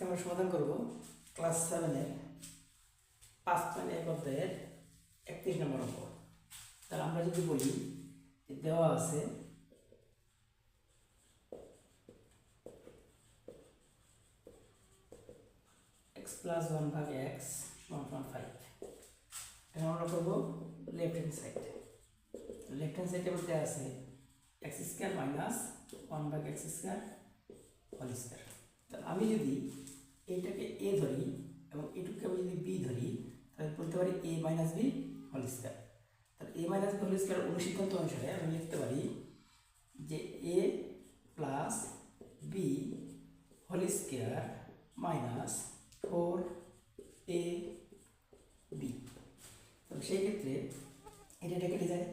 আমরা সমাধান করব ক্লাস 7-এর 5.1 অধ্যায়ের 31 নম্বর অঙ্ক। তাহলে আমরা যদি বলি দেওয়া আছে x + 1/x = 5। এখন আমরা করব left hand side. Left hand সাইডে বলতে আছে x² - 1/x² হোল স্কয়ার। তাহলে আমি যদি এইটাকে a ধরি এবং এটুকুকে আমি যদি b ধরি তাহলে বলতে পারি a - b হোল স্কয়ার। তাহলে a - b হোল স্কয়ার অনুসিদ্ধান্ত অনুসারে আমি লিখতে পারি যে a + b whole square minus 4ab। তাহলে সেই ক্ষেত্রে এটা কেটে যায়।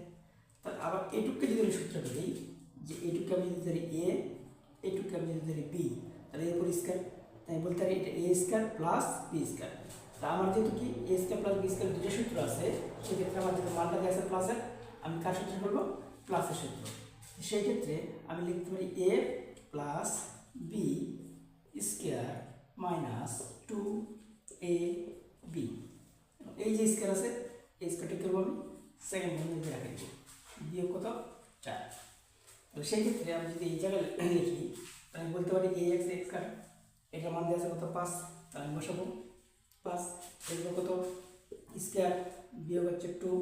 তাহলে আবার এটুকুকে যদি আমি সূত্র করি যে এটুকুকে আমি যদি ধরি a, এটুকুকে আমি যদি ধরি b, তাহলে এ পরিষ্কার। তাই বলতে পারি এটা a² + b²। তা আমার যেহেতু কি a² + b² দুটো সূত্র আছে, সেক্ষেত্রে আমার যেহেতু মানটা দেওয়া আছে প্লাসের, আমি কার সূত্র করবো? প্লাসের সূত্র। সেই ক্ষেত্রে আমি লিখতে পারি a + b² মাইনাস 2ab। এই যে স্কয়ার আছে এই স্কয়ারটা করবো আমি সেকেন্ড বন্ধনীতে রেখে দেবো, বিয়োগ কত 4। তাহলে সেই ক্ষেত্রে আমি যদি এই জায়গায় লিখি তাহলে আমি বলতে পারি ax কার এটার মান দেওয়া আছে কত 5, তাহলে আমি বসাবো 5। এরপর কত স্কয়ার বিয়োগ হচ্ছে 2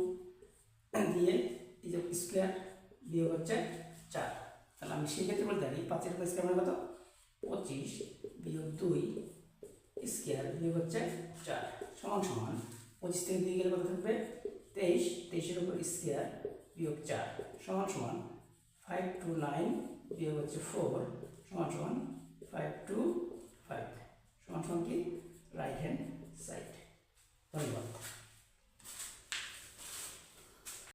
দিয়ে এই যে স্কয়ার বিয়োগ হচ্ছে 4। তাহলে আমি সেই ক্ষেত্রে বলতে পারি 5 এর স্কয়ার মানে কত 25 বিয়োগ 2 স্কয়ার বিয়োগ হচ্ছে 4 সমান 25 থেকে 2 গেলে কত থাকবে 23। 23 এর উপর স্কয়ার বিয়োগ 4 সমান 5 to 9 বিয়োগ হচ্ছে 4 সমান 5 to 5 সমান কি রাইট হ্যান্ড সাইড।